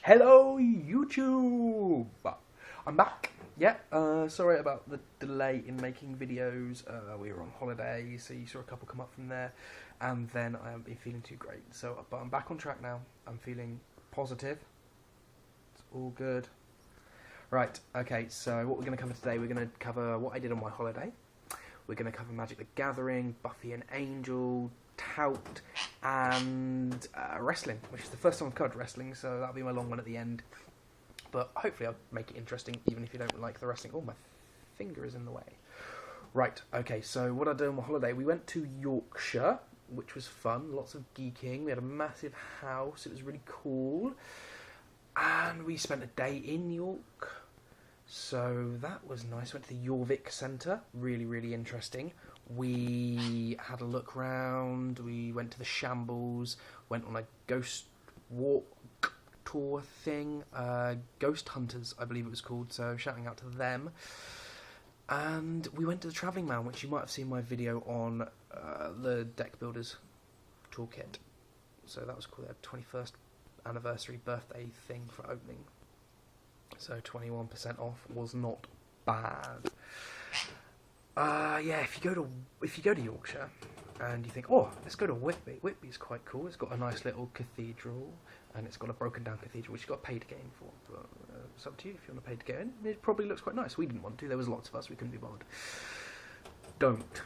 Hello, YouTube! I'm back. Yeah, sorry about the delay in making videos. We were on holiday, so you saw a couple come up from there, and then I haven't been feeling too great. But I'm back on track now. I'm feeling positive. It's all good. Right, okay, so what we're going to cover today, we're going to cover what I did on my holiday. We're going to cover Magic the Gathering, Buffy and Angel, Tout, and wrestling, which is the first time I've covered wrestling, so that'll be my long one at the end. But hopefully I'll make it interesting, even if you don't like the wrestling. Oh, my finger is in the way. Right, okay, so what I did on my holiday, we went to Yorkshire, which was fun, lots of geeking. We had a massive house, it was really cool. And we spent a day in York, so that was nice. Went to the Jorvik Centre, really, really interesting. We had a look round, we went to the Shambles, went on a ghost walk tour thing, Ghost Hunters, I believe it was called, so shouting out to them. And we went to the Travelling Man, which you might have seen my video on the Deck Builders Toolkit. So that was cool, they had 21st anniversary birthday thing for opening. So 21% off was not bad. Yeah, if you go to Yorkshire and you think, oh, let's go to Whitby. Whitby's quite cool. It's got a nice little cathedral, and it's got a broken down cathedral which you got to pay to get in for. But it's up to you if you want to pay to get in. It probably looks quite nice. We didn't want to. There was lots of us. We couldn't be bothered. Don't.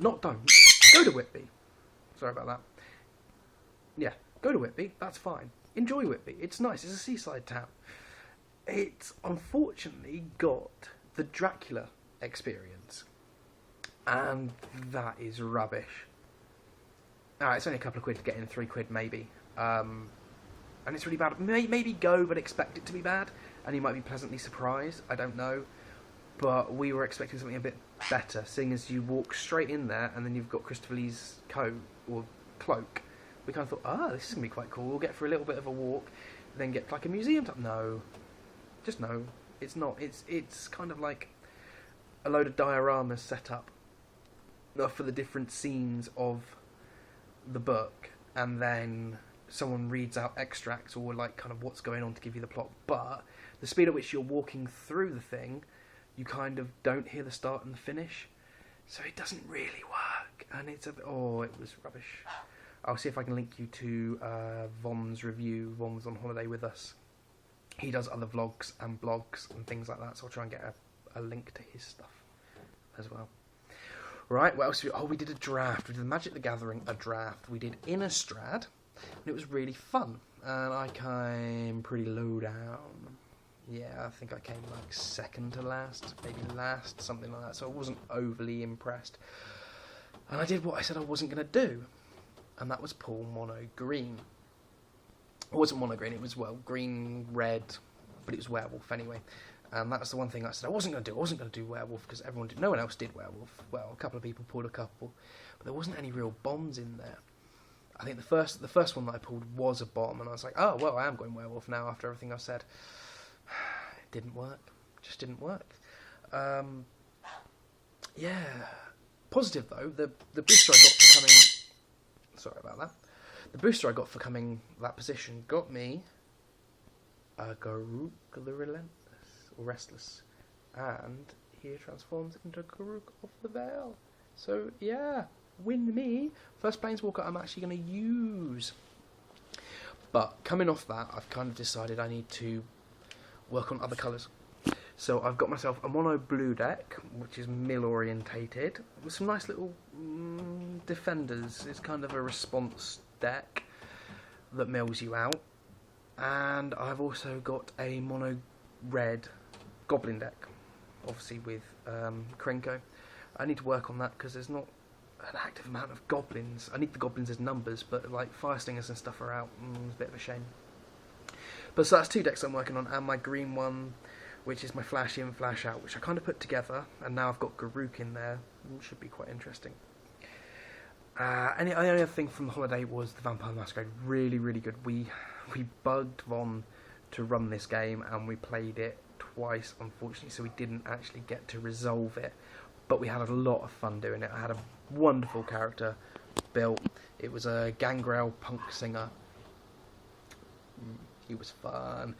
Go to Whitby. Sorry about that. Yeah, go to Whitby. That's fine. Enjoy Whitby. It's nice. It's a seaside town. It's unfortunately got the Dracula experience, and that is rubbish. It's only a couple of quid to get in, £3 maybe, and it's really bad. Maybe go, but expect it to be bad, and you might be pleasantly surprised. I don't know, but we were expecting something a bit better, seeing as you walk straight in there, and then you've got Christopher Lee's coat or cloak. We kind of thought, this is gonna be quite cool. We'll get for a little bit of a walk, then get like a museum type. No, just no. It's not. It's kind of like a load of dioramas set up for the different scenes of the book, and then someone reads out extracts or like kind of what's going on to give you the plot. But the speed at which you're walking through the thing, you kind of don't hear the start and the finish, so it doesn't really work. And it's it was rubbish. I'll see if I can link you to Von's review. Von was on holiday with us. He does other vlogs and blogs and things like that, so I'll try and get a link to his stuff as well. Right, what else did we do? We did a draft. We did the Magic the Gathering, a draft. We did Innistrad, and it was really fun. And I came pretty low down. Yeah, I think I came like second to last, maybe last, something like that. So I wasn't overly impressed. And I did what I said I wasn't going to do, and that was pull mono green. It wasn't mono green, it was, green, red, but it was werewolf anyway. And that was the one thing I said I wasn't going to do. I wasn't going to do werewolf because no one else did werewolf. Well, a couple of people pulled a couple, but there wasn't any real bombs in there. I think the first one that I pulled was a bomb, and I was like, oh, well, I am going werewolf now after everything I've said. It didn't work. Just didn't work. Yeah. Positive, though, the booster I got for coming... Sorry about that. The booster I got for coming that position got me a Garuk the Relentless, or Restless, and he transforms into Garuk of the Veil. So yeah, win me. First Planeswalker I'm actually going to use. But coming off that, I've kind of decided I need to work on other colours. So I've got myself a mono blue deck, which is mill orientated, with some nice little defenders. It's kind of a response deck that mills you out. And I've also got a mono red goblin deck, obviously with Krenko. I need to work on that because there's not an active amount of goblins. I need the goblins as numbers, but like fire stingers and stuff are out. It's a bit of a shame. But so that's two decks I'm working on, and my green one, which is my flash in, flash out, which I kind of put together, and now I've got Garuk in there. Should be quite interesting. And the only other thing from the holiday was the Vampire Masquerade. Really, really good. We bugged Von to run this game, and we played it twice, unfortunately, so we didn't actually get to resolve it. But we had a lot of fun doing it. I had a wonderful character built. It was a Gangrel punk singer. He was fun.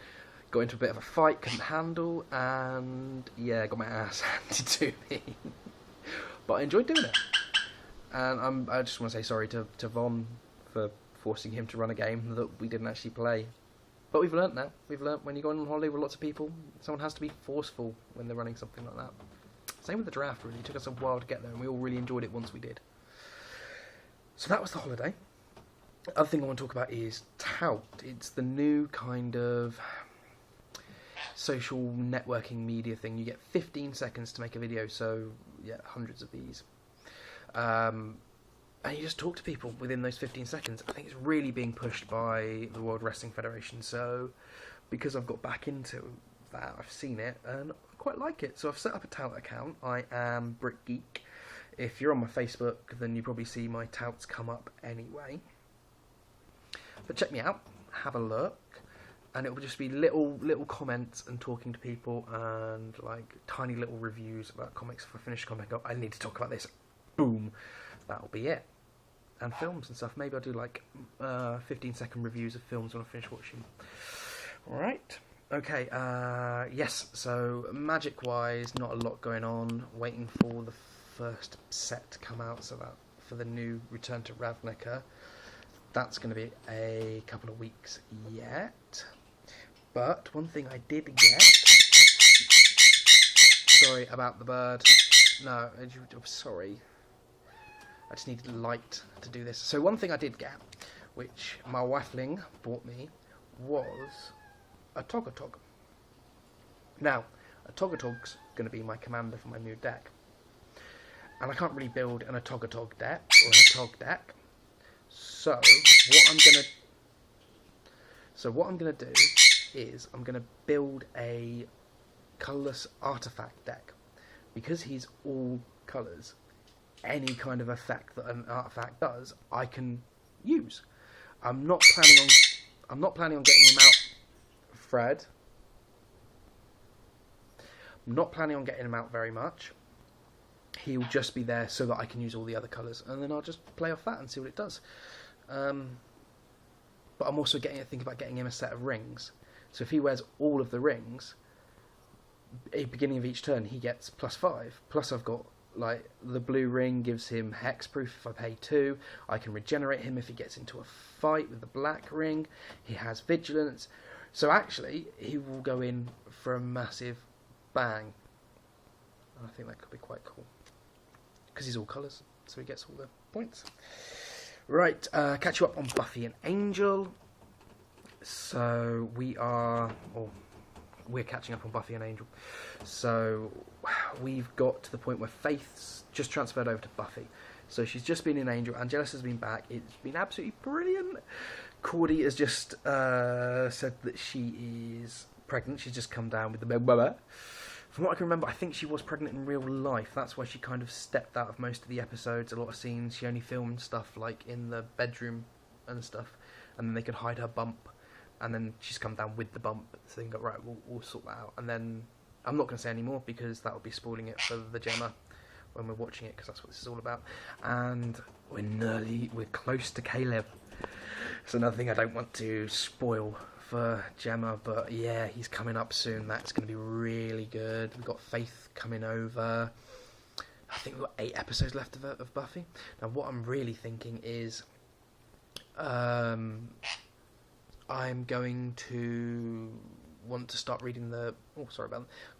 Got into a bit of a fight, couldn't handle, and yeah, got my ass handed to me. But I enjoyed doing it. And I just want to say sorry to Von for forcing him to run a game that we didn't actually play. But we've learnt now. We've learnt when you go on holiday with lots of people, someone has to be forceful when they're running something like that. Same with the draft, really. It took us a while to get there, and we all really enjoyed it once we did. So that was the holiday. The other thing I want to talk about is Tout. It's the new kind of social networking media thing. You get 15 seconds to make a video, so yeah, hundreds of these. And you just talk to people within those 15 seconds. I think it's really being pushed by the World Wrestling Federation. So because I've got back into that, I've seen it and I quite like it. So I've set up a Tout account. I am Brit, Geek. If you're on my Facebook, then you probably see my Touts come up anyway. But check me out, have a look, and it will just be little comments and talking to people and like tiny little reviews about comics. If I finish a comic, go, I need to talk about this. Boom, that'll be it. And films and stuff. Maybe I'll do like 15-second reviews of films when I finish watching. Alright. Okay, yes, so magic-wise, not a lot going on. Waiting for the first set to come out, so that for the new Return to Ravnica. That's going to be a couple of weeks yet. But one thing I did get... Sorry about the bird. No, I'm sorry. I just needed light to do this. So one thing I did get, which my wifeling bought me, was a Togatog. Now, a Togatog's going to be my commander for my new deck. And I can't really build an Togatog deck, or a Tog deck. So what I'm gonna do is I'm gonna build a colourless artifact deck. Because he's all colours, any kind of effect that an artifact does, I can use. I'm not planning on getting him out, Fred. I'm not planning on getting him out very much. He'll just be there so that I can use all the other colours, and then I'll just play off that and see what it does. But I'm also thinking about getting him a set of rings. So if he wears all of the rings, at the beginning of each turn he gets +5. Plus I've got, like, the blue ring gives him hexproof if I pay 2. I can regenerate him if he gets into a fight with the black ring. He has vigilance. So actually, he will go in for a massive bang. And I think that could be quite cool. Because he's all colours, so he gets all the points. Right, catch you up on Buffy and Angel. So we're catching up on Buffy and Angel. So we've got to the point where Faith's just transferred over to Buffy. So she's just been in Angel. Angelus has been back. It's been absolutely brilliant. Cordy has just said that she is pregnant. She's just come down with the baby. From what I can remember, I think she was pregnant in real life. That's why she kind of stepped out of most of the episodes. A lot of scenes, she only filmed stuff like in the bedroom and stuff. And then they could hide her bump. And then she's come down with the bump. So they can go, right, we'll sort that out. And then, I'm not going to say any more because that would be spoiling it for the Gemma when we're watching it, because that's what this is all about. And we're close to Caleb. It's another thing I don't want to spoil for Gemma, but yeah, he's coming up soon. That's going to be really good. We've got Faith coming over. I think we've got 8 episodes left of Buffy. Now, what I'm really thinking is, I'm going to want to start reading I'm going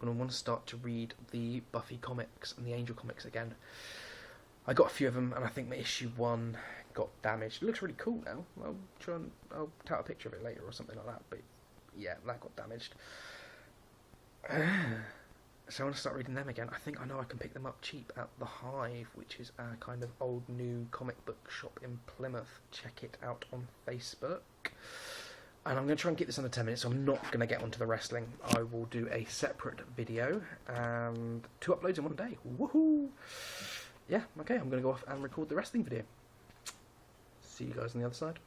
to want to start to read the Buffy comics and the Angel comics again. I got a few of them, and I think the issue 1 got damaged. It looks really cool now. I'll take a picture of it later or something like that. But yeah, that got damaged. So I want to start reading them again. I think I know I can pick them up cheap at The Hive, which is a kind of old new comic book shop in Plymouth. Check it out on Facebook. And I'm going to try and keep this under 10 minutes, so I'm not going to get onto the wrestling. I will do a separate video and 2 uploads in one day. Woohoo! Yeah, okay, I'm going to go off and record the wrestling video. See you guys on the other side.